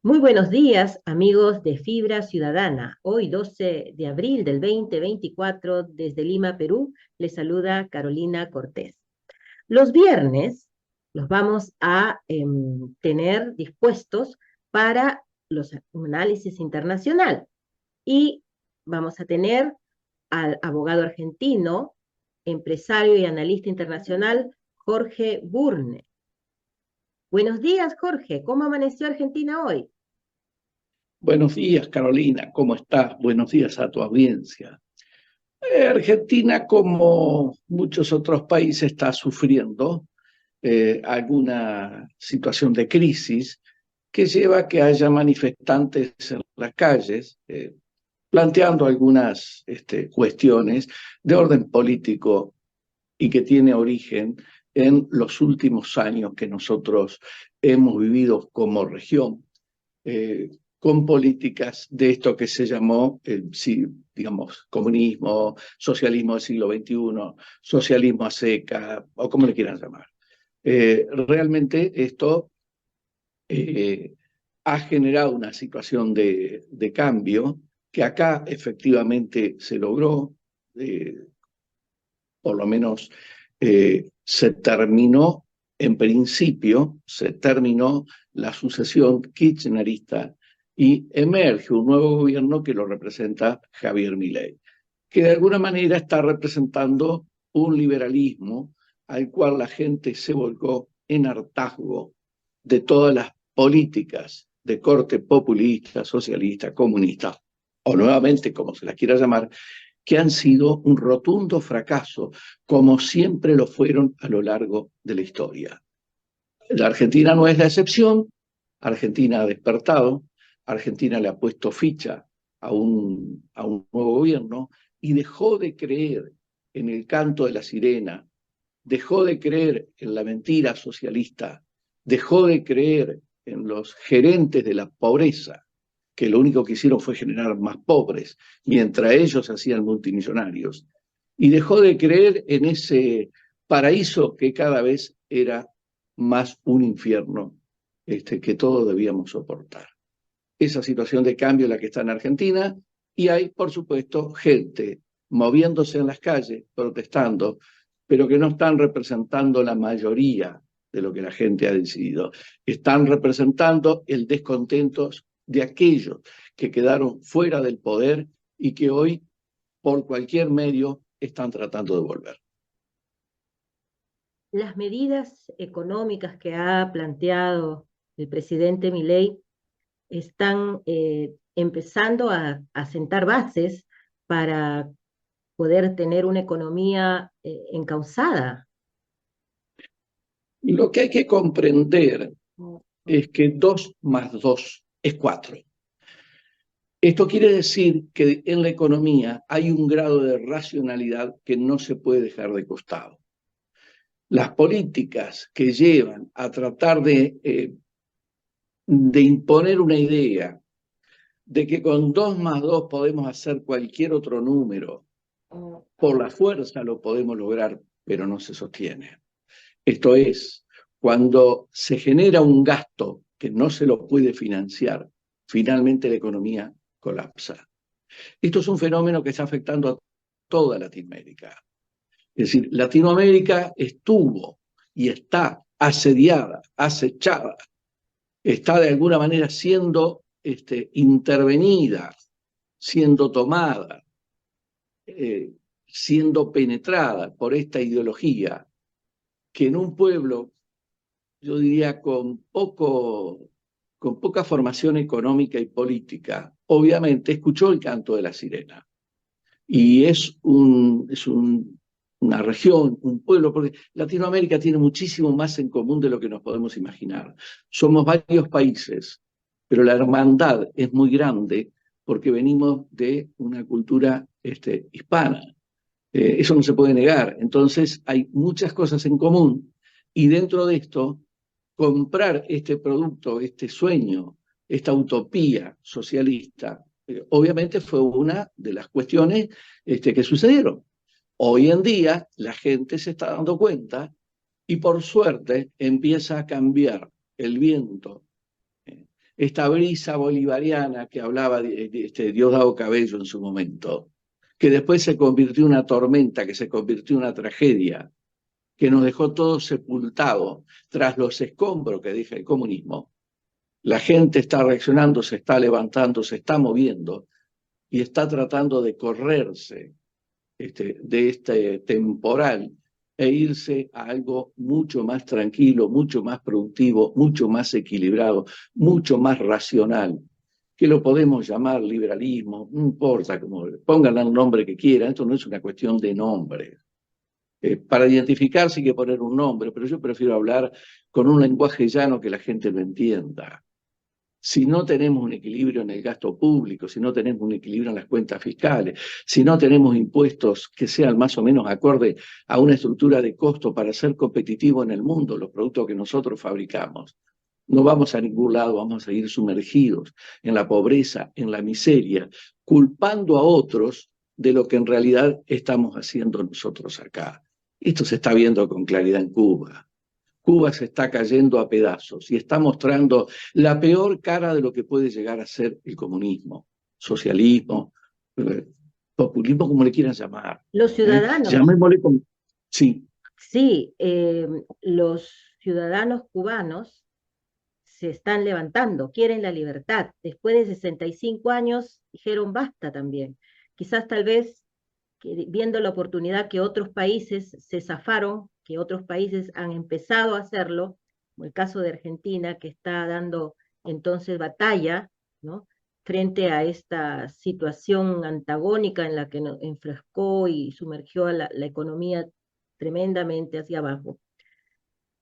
Muy buenos días, amigos de Fibra Ciudadana. Hoy, 12 de abril del 2024, desde Lima, Perú, les saluda Carolina Cortés. Los viernes los vamos a tener dispuestos para los análisis internacional y vamos a tener al abogado argentino, empresario y analista internacional, Jorge Burne. Buenos días, Jorge. ¿Cómo amaneció Argentina hoy? Buenos días, Carolina, ¿cómo estás? Buenos días a tu audiencia. Argentina, como muchos otros países, está sufriendo alguna situación de crisis que lleva a que haya manifestantes en las calles planteando algunas cuestiones de orden político y que tiene origen en los últimos años que nosotros hemos vivido como región. Con políticas de esto que se llamó, sí, digamos, comunismo, socialismo del siglo XXI, socialismo a seca, o como le quieran llamar. Realmente esto eh, ha generado una situación de cambio que acá efectivamente se logró, por lo menos se terminó, en principio, se terminó la sucesión kirchnerista y emerge un nuevo gobierno que lo representa Javier Milei, que de alguna manera está representando un liberalismo al cual la gente se volcó en hartazgo de todas las políticas de corte populista, socialista, comunista, o nuevamente, como se las quiera llamar, que han sido un rotundo fracaso, como siempre lo fueron a lo largo de la historia. La Argentina no es la excepción, Argentina ha despertado, Argentina le ha puesto ficha a un nuevo gobierno y dejó de creer en el canto de la sirena, dejó de creer en la mentira socialista, dejó de creer en los gerentes de la pobreza, que lo único que hicieron fue generar más pobres, mientras ellos hacían multimillonarios, y dejó de creer en ese paraíso que cada vez era más un infierno que todos debíamos soportar. Esa situación de cambio es la que está en Argentina, y hay, por supuesto, gente moviéndose en las calles, protestando, pero que no están representando la mayoría de lo que la gente ha decidido. Están representando el descontento de aquellos que quedaron fuera del poder y que hoy, por cualquier medio, están tratando de volver. Las medidas económicas que ha planteado el presidente Milei están empezando a sentar bases para poder tener una economía encauzada. Lo que hay que comprender es que 2 más 2 es 4. Esto quiere decir que en la economía hay un grado de racionalidad que no se puede dejar de costado. Las políticas que llevan a tratar de imponer una idea de que con 2 más 2 podemos hacer cualquier otro número, por la fuerza lo podemos lograr, pero no se sostiene. Esto es, cuando se genera un gasto que no se lo puede financiar, finalmente la economía colapsa. Esto es un fenómeno que está afectando a toda Latinoamérica. Es decir, Latinoamérica estuvo y está asediada, acechada, está de alguna manera siendo intervenida, siendo tomada, siendo penetrada por esta ideología que en un pueblo, yo diría, con poca formación económica y política, obviamente escuchó el canto de la sirena. Y una región, un pueblo, porque Latinoamérica tiene muchísimo más en común de lo que nos podemos imaginar. Somos varios países, pero la hermandad es muy grande porque venimos de una cultura hispana. Eso no se puede negar. Entonces hay muchas cosas en común y dentro de esto, comprar este producto, este sueño, esta utopía socialista, obviamente fue una de las cuestiones que sucedieron. Hoy en día la gente se está dando cuenta y por suerte empieza a cambiar el viento esta brisa bolivariana que hablaba Diosdado Cabello en su momento, que después se convirtió en una tormenta, que se convirtió en una tragedia, que nos dejó todos sepultados tras los escombros que deja el comunismo. La gente está reaccionando, se está levantando, se está moviendo y está tratando de correrse de este temporal e irse a algo mucho más tranquilo, mucho más productivo, mucho más equilibrado, mucho más racional, que lo podemos llamar liberalismo, no importa, como pónganle el nombre que quieran, esto no es una cuestión de nombre. Para identificar sí hay que poner un nombre, pero yo prefiero hablar con un lenguaje llano que la gente lo entienda. Si no tenemos un equilibrio en el gasto público, si no tenemos un equilibrio en las cuentas fiscales, si no tenemos impuestos que sean más o menos acorde a una estructura de costo para ser competitivo en el mundo, los productos que nosotros fabricamos, no vamos a ningún lado, vamos a seguir sumergidos en la pobreza, en la miseria, culpando a otros de lo que en realidad estamos haciendo nosotros acá. Esto se está viendo con claridad en Cuba. Cuba se está cayendo a pedazos y está mostrando la peor cara de lo que puede llegar a ser el comunismo, socialismo, populismo, como le quieran llamar. Los ciudadanos, Llamémosle como... Sí. sí, los ciudadanos cubanos se están levantando, quieren la libertad. Después de 65 años dijeron basta también. Quizás tal vez viendo la oportunidad que otros países se zafaron, que otros países han empezado a hacerlo, como el caso de Argentina, que está dando entonces batalla, ¿no?, frente a esta situación antagónica en la que nos enfrascó y sumergió a la economía tremendamente hacia abajo.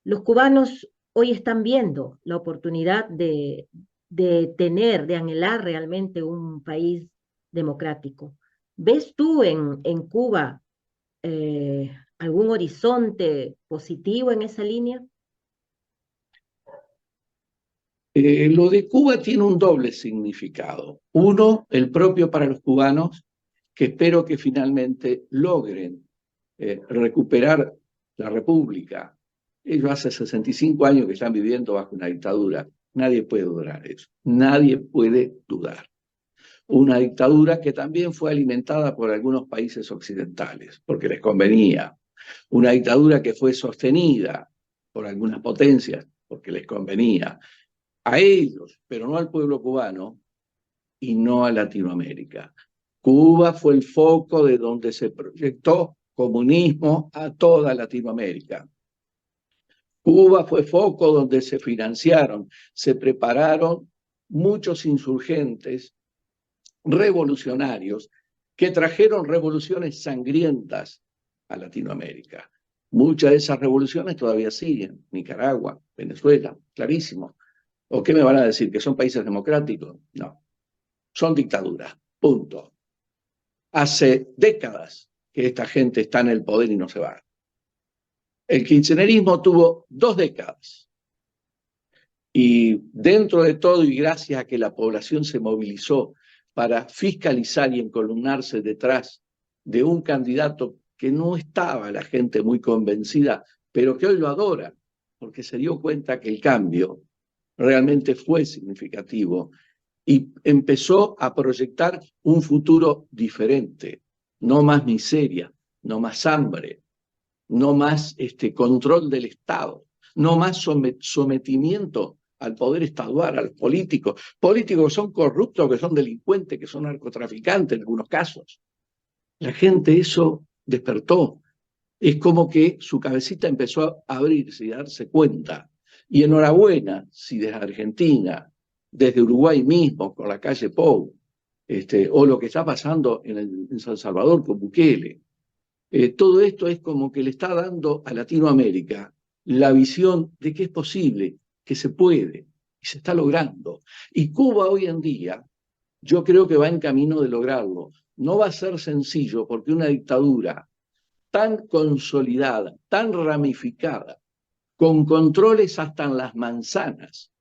Los cubanos hoy están viendo la oportunidad de anhelar realmente un país democrático. ¿Ves tú en Cuba algún horizonte positivo en esa línea? Lo de Cuba tiene un doble significado. Uno, el propio para los cubanos, que espero que finalmente logren recuperar la República. Ellos hace 65 años que están viviendo bajo una dictadura. Nadie puede dudar eso. Nadie puede dudar. Una dictadura que también fue alimentada por algunos países occidentales, porque les convenía. Una dictadura que fue sostenida por algunas potencias, porque les convenía. A ellos, pero no al pueblo cubano y no a Latinoamérica. Cuba fue el foco de donde se proyectó comunismo a toda Latinoamérica. Cuba fue foco donde se financiaron, se prepararon muchos insurgentes revolucionarios que trajeron revoluciones sangrientas a Latinoamérica. Muchas de esas revoluciones todavía siguen. Nicaragua, Venezuela, clarísimo. ¿O qué me van a decir? ¿Que son países democráticos? No. Son dictaduras. Punto. Hace décadas que esta gente está en el poder y no se va. El kirchnerismo tuvo 2 décadas. Y dentro de todo, y gracias a que la población se movilizó para fiscalizar y encolumnarse detrás de un candidato que no estaba la gente muy convencida, pero que hoy lo adora, porque se dio cuenta que el cambio realmente fue significativo y empezó a proyectar un futuro diferente, no más miseria, no más hambre, no más control del Estado, no más sometimiento al poder estadual, a los políticos que son corruptos, que son delincuentes, que son narcotraficantes en algunos casos. La gente eso despertó. Es como que su cabecita empezó a abrirse y a darse cuenta. Y enhorabuena si desde Argentina, desde Uruguay mismo, con la calle Pou, o lo que está pasando en San Salvador con Bukele, todo esto es como que le está dando a Latinoamérica la visión de que es posible, que se puede, y se está logrando. Y Cuba hoy en día, yo creo que va en camino de lograrlo. No va a ser sencillo porque una dictadura tan consolidada, tan ramificada, con controles hasta en las manzanas,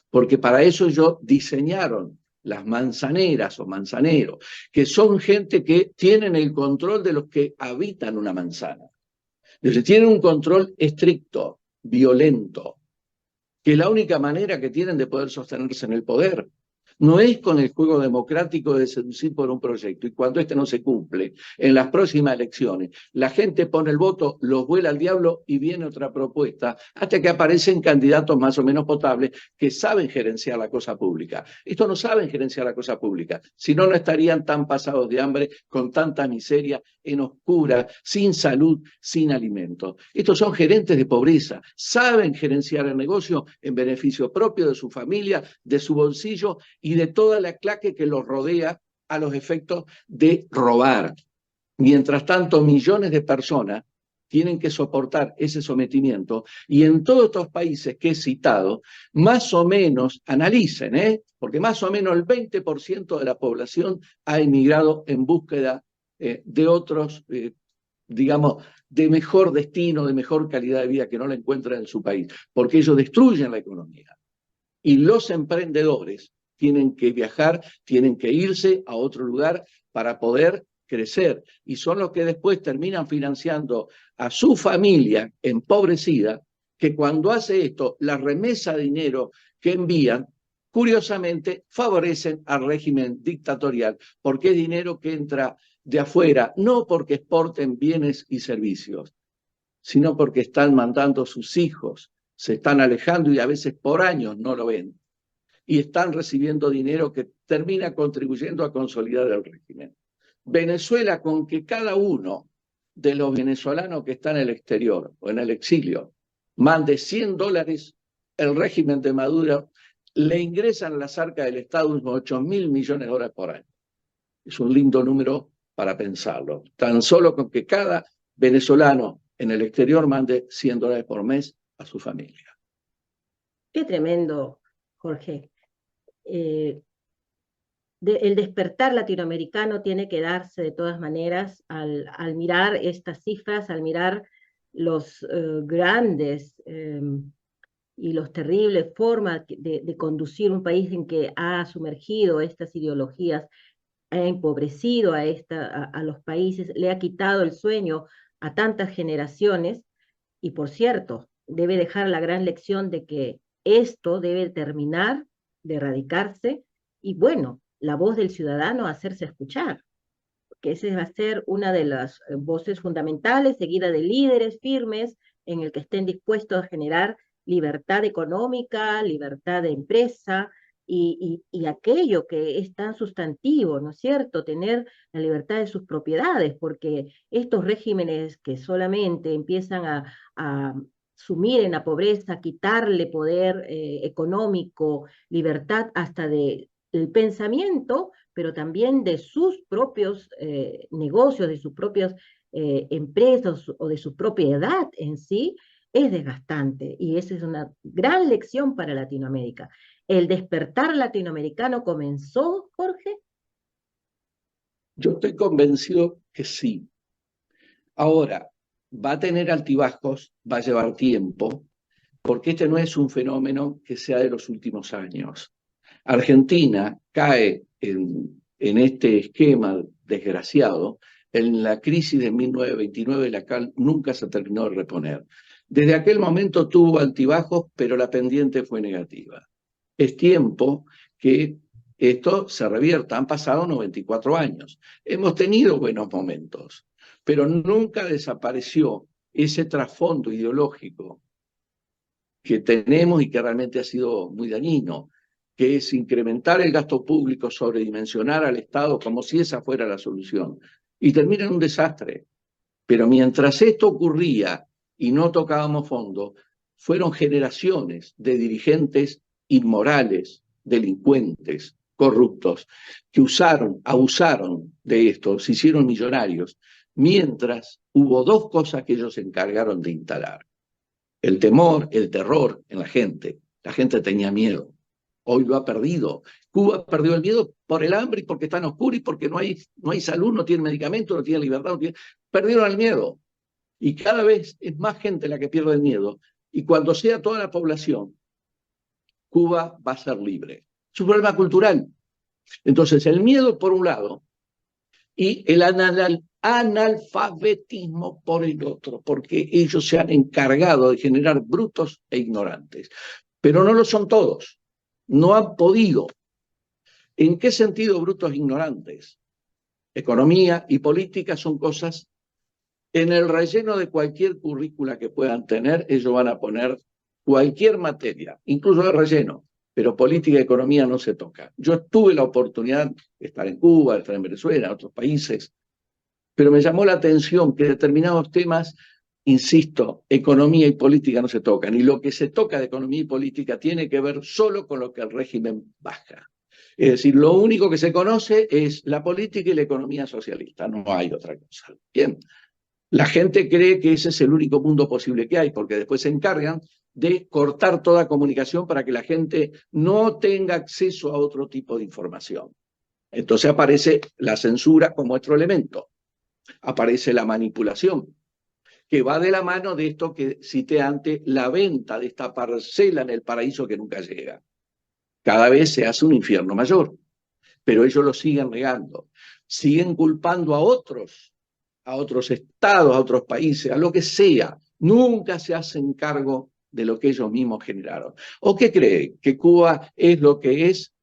porque para eso ellos diseñaron las manzaneras o manzaneros, que son gente que tienen el control de los que habitan una manzana. Entonces tienen un control estricto, violento, que es la única manera que tienen de poder sostenerse en el poder. No es con el juego democrático de seducir por un proyecto, y cuando este no se cumple, en las próximas elecciones, la gente pone el voto, los vuela al diablo y viene otra propuesta, hasta que aparecen candidatos más o menos potables que saben gerenciar la cosa pública. Estos no saben gerenciar la cosa pública, si no, no estarían tan pasados de hambre, con tanta miseria, en oscura, sin salud, sin alimento. Estos son gerentes de pobreza, saben gerenciar el negocio en beneficio propio de su familia, de su bolsillo y de toda la claque que los rodea a los efectos de robar. Mientras tanto, millones de personas tienen que soportar ese sometimiento, y en todos estos países que he citado, más o menos, analicen, porque más o menos el 20% de la población ha emigrado en búsqueda de otros, digamos, de mejor destino, de mejor calidad de vida que no la encuentran en su país, porque ellos destruyen la economía. Y los emprendedores tienen que viajar, tienen que irse a otro lugar para poder crecer. Y son los que después terminan financiando a su familia empobrecida, que cuando hace esto, la remesa de dinero que envían, curiosamente, favorecen al régimen dictatorial, porque es dinero que entra de afuera, no porque exporten bienes y servicios, sino porque están mandando sus hijos, se están alejando y a veces por años no lo ven, y están recibiendo dinero que termina contribuyendo a consolidar el régimen. Venezuela, con que cada uno de los venezolanos que están en el exterior o en el exilio mande $100, el régimen de Maduro le ingresan a las arcas del Estado unos 8.000 millones de dólares por año. Es un lindo número para pensarlo. Tan solo con que cada venezolano en el exterior mande $100 por mes a su familia. Qué tremendo, Jorge. El despertar latinoamericano tiene que darse de todas maneras al mirar estas cifras, al mirar los grandes y los terribles formas de conducir un país en que ha sumergido estas ideologías, ha empobrecido a los países, le ha quitado el sueño a tantas generaciones, y por cierto, debe dejar la gran lección de que esto debe terminar, de erradicarse, y bueno, la voz del ciudadano hacerse escuchar, que esa va a ser una de las voces fundamentales, seguida de líderes firmes en el que estén dispuestos a generar libertad económica, libertad de empresa, y aquello que es tan sustantivo, ¿no es cierto? Tener la libertad de sus propiedades, porque estos regímenes que solamente empiezan a sumir en la pobreza, quitarle poder económico, libertad hasta de el pensamiento, pero también de sus propios negocios, de sus propias empresas o de su propiedad en sí, es desgastante. Y esa es una gran lección para Latinoamérica. ¿El despertar latinoamericano comenzó, Jorge? Yo estoy convencido que sí. Ahora, va a tener altibajos, va a llevar tiempo, porque este no es un fenómeno que sea de los últimos años. Argentina cae en este esquema desgraciado en la crisis de 1929, la cual nunca se terminó de reponer. Desde aquel momento tuvo altibajos, pero la pendiente fue negativa. Es tiempo que esto se revierta. Han pasado 94 años. Hemos tenido buenos momentos, pero nunca desapareció ese trasfondo ideológico que tenemos y que realmente ha sido muy dañino, que es incrementar el gasto público, sobredimensionar al Estado como si esa fuera la solución. Y termina en un desastre. Pero mientras esto ocurría y no tocábamos fondo, fueron generaciones de dirigentes inmorales, delincuentes, corruptos, que abusaron de esto, se hicieron millonarios, mientras hubo dos cosas que ellos se encargaron de instalar: el temor, el terror en la gente. La gente tenía miedo. Hoy lo ha perdido. Cuba perdió el miedo por el hambre y porque está en oscuro y porque no hay salud, no tiene medicamento, no tiene libertad. Perdieron el miedo. Y cada vez es más gente la que pierde el miedo. Y cuando sea toda la población, Cuba va a ser libre. Es un problema cultural. Entonces, el miedo por un lado y el analfabetismo por el otro, porque ellos se han encargado de generar brutos e ignorantes. pero no lo son todos. No han podido. ¿En qué sentido brutos ignorantes? Economía y política son cosas, en el relleno de cualquier currícula que puedan tener, ellos van a poner cualquier materia, incluso de relleno, pero política y economía no se toca. Yo tuve la oportunidad de estar en Cuba, de estar en Venezuela, en otros países, pero me llamó la atención que determinados temas, insisto, economía y política no se tocan, y lo que se toca de economía y política tiene que ver solo con lo que el régimen baja. Es decir, lo único que se conoce es la política y la economía socialista, no hay otra cosa. Bien, la gente cree que ese es el único mundo posible que hay, porque después se encargan de cortar toda comunicación para que la gente no tenga acceso a otro tipo de información. Entonces aparece la censura como otro elemento, aparece la manipulación, que va de la mano de esto que cité antes, la venta de esta parcela en el paraíso que nunca llega. Cada vez se hace un infierno mayor, pero ellos lo siguen negando, siguen culpando a otros estados, a otros países, a lo que sea. Nunca se hacen cargo de lo que ellos mismos generaron. ¿O qué creen? ¿Que Cuba es lo que es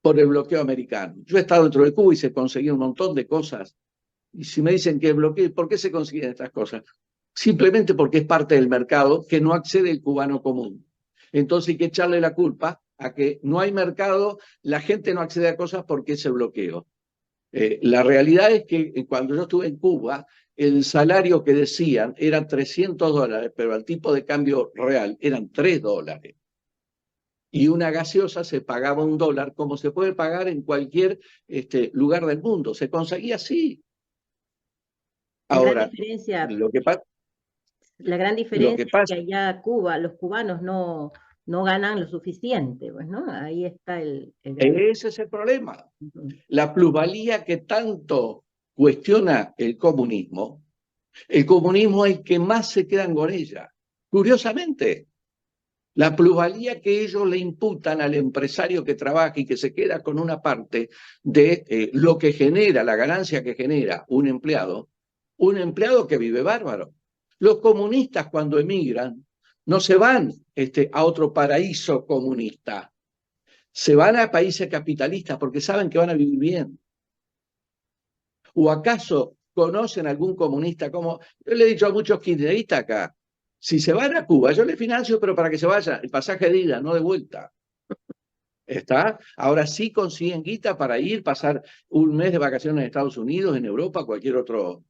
por el bloqueo americano? Yo he estado dentro de Cuba y se conseguía un montón de cosas. Y si me dicen que el bloqueo, ¿por qué se consiguen estas cosas? Simplemente porque es parte del mercado que no accede el cubano común. Entonces hay que echarle la culpa a que no hay mercado, la gente no accede a cosas porque es el bloqueo. La realidad es que cuando yo estuve en Cuba, el salario que decían eran $300, pero al tipo de cambio real eran $3. Y una gaseosa se pagaba $1, como se puede pagar en cualquier lugar del mundo. Se conseguía así. La gran Ahora, diferencia, lo que, pa la gran lo que diferencia es que pasa, allá Cuba, los cubanos no ganan lo suficiente, pues, ¿no? Ahí está el gran... ese es el problema. Ujú. La plusvalía que tanto cuestiona el comunismo es el que más se quedan con ella. Curiosamente, la plusvalía que ellos le imputan al empresario que trabaja y que se queda con una parte de lo que genera, la ganancia que genera un empleado que vive bárbaro. Los comunistas cuando emigran no se van a otro paraíso comunista, se van a países capitalistas porque saben que van a vivir bien. ¿O acaso conocen algún comunista como, yo le he dicho a muchos kirchneristas acá, si se van a Cuba, yo les financio, pero para que se vayan, el pasaje de ida, no de vuelta. ¿Está? Ahora sí consiguen guita para ir, pasar un mes de vacaciones en Estados Unidos, en Europa, cualquier otro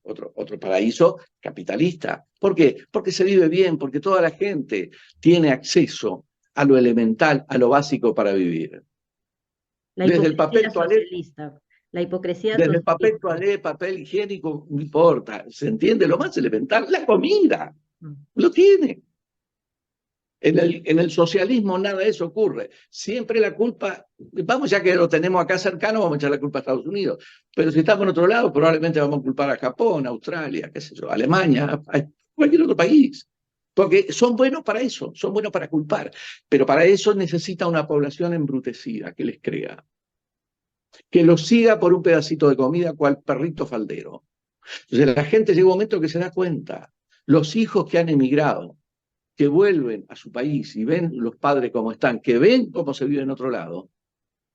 paraíso capitalista. ¿Por qué? Porque se vive bien, porque toda la gente tiene acceso a lo elemental, a lo básico para vivir. La Desde el hipocresía papel toalé, socialista, la hipocresía desde el papel socialista. toalé, papel higiénico, no importa. ¿Se entiende? Lo más elemental, la comida, Mm. lo tiene. En el socialismo nada de eso ocurre. Siempre la culpa, vamos ya que lo tenemos acá cercano, vamos a echar la culpa a Estados Unidos. Pero si estamos en otro lado, probablemente vamos a culpar a Japón, a Australia, qué sé yo, a Alemania, a cualquier otro país. Porque son buenos para eso, son buenos para culpar. Pero para eso necesita una población embrutecida que les crea. Que los siga por un pedacito de comida cual perrito faldero. Entonces la gente llega un momento que se da cuenta. Los hijos que han emigrado, que vuelven a su país y ven los padres cómo están, que ven cómo se vive en otro lado,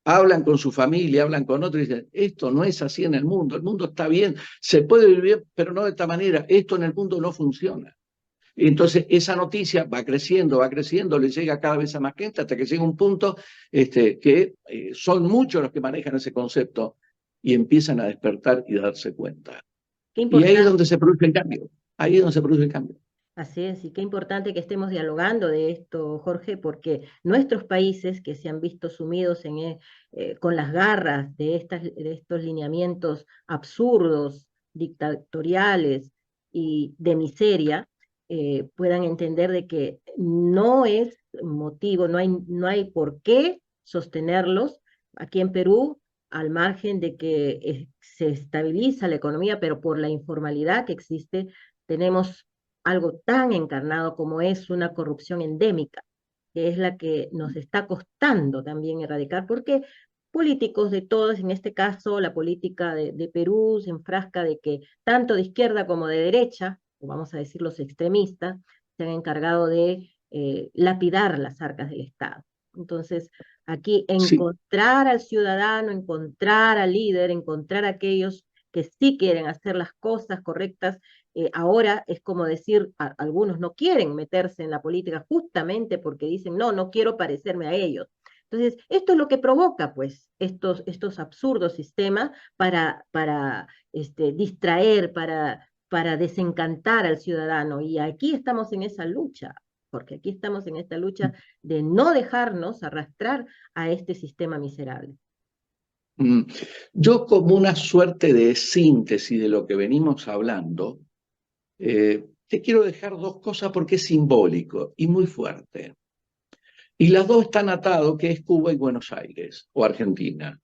hablan con su familia, hablan con otros y dicen, esto no es así en el mundo está bien, se puede vivir bien, pero no de esta manera, esto en el mundo no funciona. Y entonces esa noticia va creciendo, le llega cada vez a más gente hasta que llega un punto que son muchos los que manejan ese concepto y empiezan a despertar y darse cuenta. Qué Y ahí es importante. donde se produce el cambio, ahí es donde se produce el cambio. Así es, y qué importante que estemos dialogando de esto, Jorge, porque nuestros países que se han visto sumidos con las garras de estos lineamientos absurdos, dictatoriales y de miseria, puedan entender de que no es motivo, no hay por qué sostenerlos. Aquí en Perú, al margen de que se estabiliza la economía, pero por la informalidad que existe, tenemos algo tan encarnado como es una corrupción endémica, que es la que nos está costando también erradicar, porque políticos de todos, en este caso la política de Perú, se enfrasca de que tanto de izquierda como de derecha, o vamos a decir los extremistas, se han encargado de lapidar las arcas del Estado. Entonces, aquí Sí, encontrar al ciudadano, encontrar al líder, encontrar a aquellos que sí quieren hacer las cosas correctas. Ahora es como decir, algunos no quieren meterse en la política justamente porque dicen, no, no quiero parecerme a ellos. Entonces, esto es lo que provoca, pues, estos absurdos sistemas para distraer, para desencantar al ciudadano. Y aquí estamos en esa lucha, porque aquí estamos en esta lucha de no dejarnos arrastrar a este sistema miserable. mm, yo como una suerte de síntesis de lo que venimos hablando, te quiero dejar dos cosas porque es simbólico y muy fuerte. Y las dos están atadas, que es Cuba y Buenos Aires, o Argentina.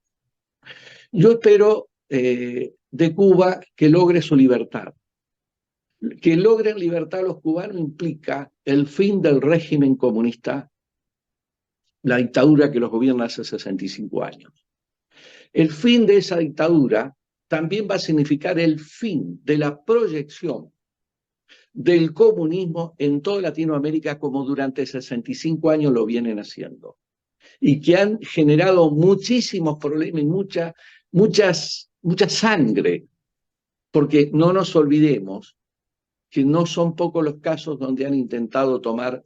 Yo espero de Cuba que logre su libertad. Que logren libertad los cubanos implica el fin del régimen comunista, la dictadura que los gobierna hace 65 años. El fin de esa dictadura también va a significar el fin de la proyección del comunismo en toda Latinoamérica como durante 65 años lo vienen haciendo. Y que han generado muchísimos problemas y mucha sangre, porque no nos olvidemos que no son pocos los casos donde han intentado tomar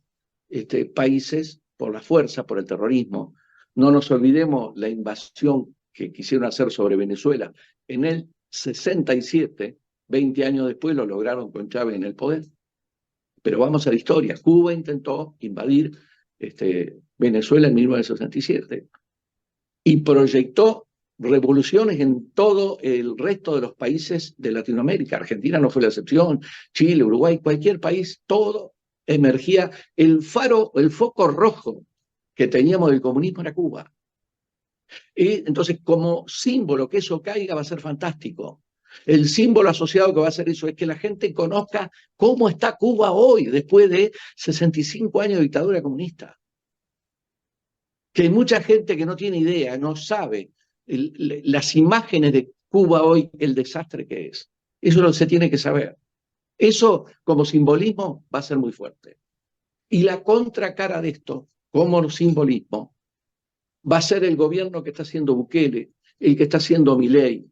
países por la fuerza, por el terrorismo. No nos olvidemos la invasión que quisieron hacer sobre Venezuela. En el 67, 20 años después, lo lograron con Chávez en el poder. Pero vamos a la historia. Cuba intentó invadir Venezuela en 1967 y proyectó revoluciones en todo el resto de los países de Latinoamérica. Argentina no fue la excepción, Chile, Uruguay, cualquier país, todo emergía. El faro, el foco rojo que teníamos del comunismo era Cuba. Y entonces, como símbolo que eso caiga va a ser fantástico. El símbolo asociado que va a ser eso es que la gente conozca cómo está Cuba hoy, después de 65 años de dictadura comunista. Que hay mucha gente que no tiene idea, no sabe las imágenes de Cuba hoy, el desastre que es. Eso no se tiene que saber. Eso como simbolismo va a ser muy fuerte. Y la contracara de esto, como simbolismo, va a ser el gobierno que está haciendo Bukele, el que está haciendo Milei,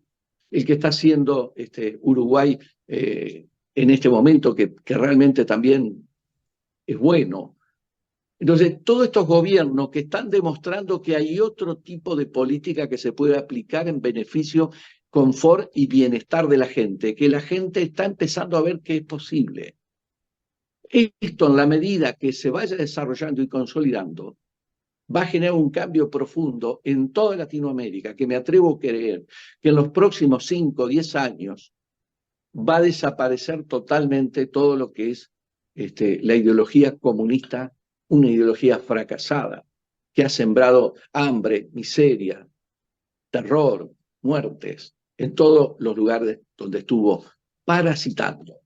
el que está haciendo Uruguay en este momento, que realmente también es bueno. Entonces, todos estos gobiernos que están demostrando que hay otro tipo de política que se puede aplicar en beneficio, confort y bienestar de la gente, que la gente está empezando a ver que es posible. Esto, en la medida que se vaya desarrollando y consolidando, va a generar un cambio profundo en toda Latinoamérica, que me atrevo a creer que en los próximos 5 o 10 años va a desaparecer totalmente todo lo que es la ideología comunista, una ideología fracasada, que ha sembrado hambre, miseria, terror, muertes, en todos los lugares donde estuvo parasitando.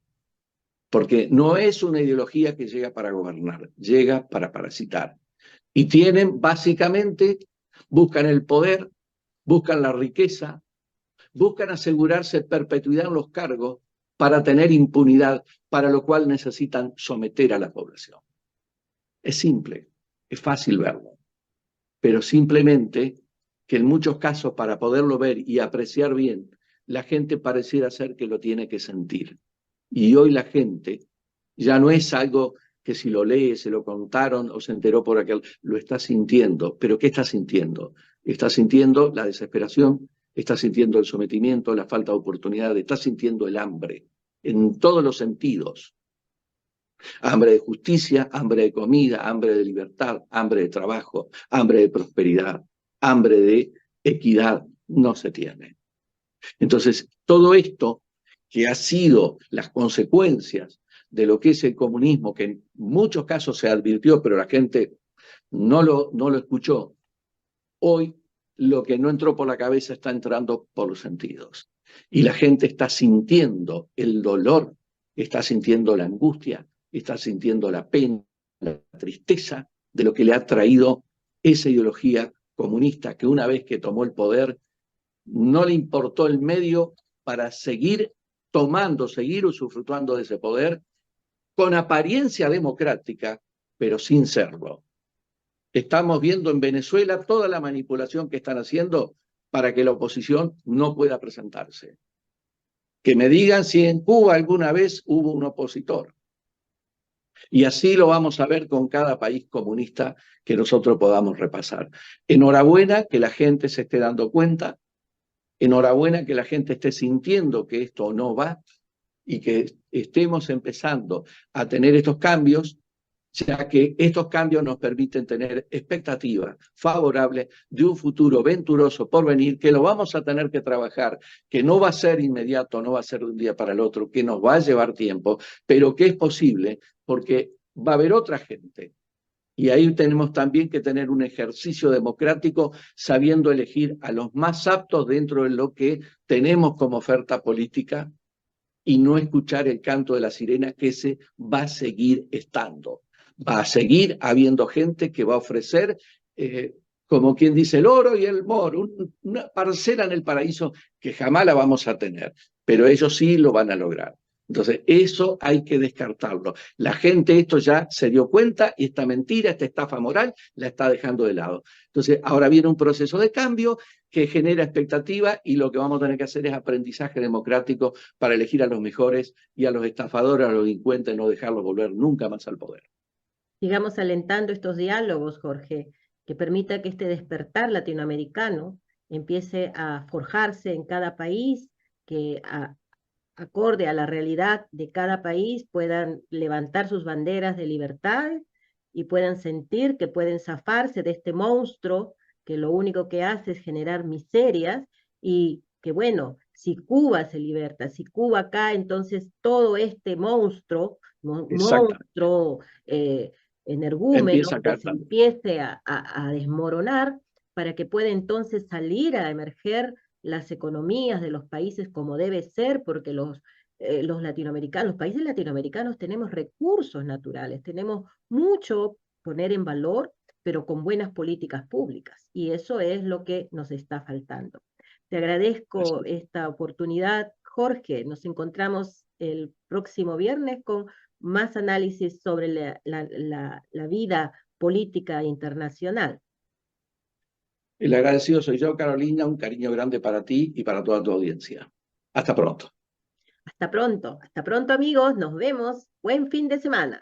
Porque no es una ideología que llega para gobernar, llega para parasitar. Y tienen, básicamente, buscan el poder, buscan la riqueza, buscan asegurarse perpetuidad en los cargos para tener impunidad, para lo cual necesitan someter a la población. Es simple, es fácil verlo, pero simplemente que en muchos casos para poderlo ver y apreciar bien, la gente pareciera ser que lo tiene que sentir. Y hoy la gente ya no es algo que si lo lee, se lo contaron o se enteró por aquel, lo está sintiendo. ¿Pero qué está sintiendo? Está sintiendo la desesperación, está sintiendo el sometimiento, la falta de oportunidad, está sintiendo el hambre en todos los sentidos. Hambre de justicia, hambre de comida, hambre de libertad, hambre de trabajo, hambre de prosperidad, hambre de equidad, no se tiene. Entonces, todo esto que ha sido las consecuencias de lo que es el comunismo, que en muchos casos se advirtió, pero la gente no lo escuchó, hoy lo que no entró por la cabeza está entrando por los sentidos. Y la gente está sintiendo el dolor, está sintiendo la angustia, está sintiendo la pena, la tristeza de lo que le ha traído esa ideología comunista que una vez que tomó el poder no le importó el medio para seguir tomando, seguir usufructuando de ese poder con apariencia democrática, pero sin serlo. Estamos viendo en Venezuela toda la manipulación que están haciendo para que la oposición no pueda presentarse. Que me digan si en Cuba alguna vez hubo un opositor. Y así lo vamos a ver con cada país comunista que nosotros podamos repasar. Enhorabuena que la gente se esté dando cuenta, enhorabuena que la gente esté sintiendo que esto no va y que estemos empezando a tener estos cambios, ya que estos cambios nos permiten tener expectativas favorables de un futuro venturoso por venir, que lo vamos a tener que trabajar, que no va a ser inmediato, no va a ser de un día para el otro, que nos va a llevar tiempo, pero que es posible porque va a haber otra gente. Y ahí tenemos también que tener un ejercicio democrático sabiendo elegir a los más aptos dentro de lo que tenemos como oferta política y no escuchar el canto de la sirena, que ese va a seguir estando. Va a seguir habiendo gente que va a ofrecer, como quien dice, el oro y el moro, una parcela en el paraíso que jamás la vamos a tener, pero ellos sí lo van a lograr. Entonces, eso hay que descartarlo. La gente esto ya se dio cuenta y esta mentira, esta estafa moral, la está dejando de lado. Entonces, ahora viene un proceso de cambio que genera expectativa y lo que vamos a tener que hacer es aprendizaje democrático para elegir a los mejores y a los estafadores, a los delincuentes, no dejarlos volver nunca más al poder. Sigamos alentando estos diálogos, Jorge, que permita que este despertar latinoamericano empiece a forjarse en cada país, que acorde a la realidad de cada país puedan levantar sus banderas de libertad y puedan sentir que pueden zafarse de este monstruo que lo único que hace es generar miserias y que bueno, si Cuba se liberta, si Cuba cae, entonces todo este monstruo, Exactamente. monstruo energúmeno, Empieza que acá se también. empiece a desmoronar para que pueda entonces salir a emerger las economías de los países como debe ser, porque los latinoamericanos, los países latinoamericanos tenemos recursos naturales, tenemos mucho poner en valor, pero con buenas políticas públicas, y eso es lo que nos está faltando. Te agradezco Así. esta oportunidad, Jorge. Nos encontramos el próximo viernes con más análisis sobre la vida política internacional. El agradecido soy yo, Carolina, un cariño grande para ti y para toda tu audiencia. Hasta pronto. Hasta pronto amigos, nos vemos. Buen fin de semana.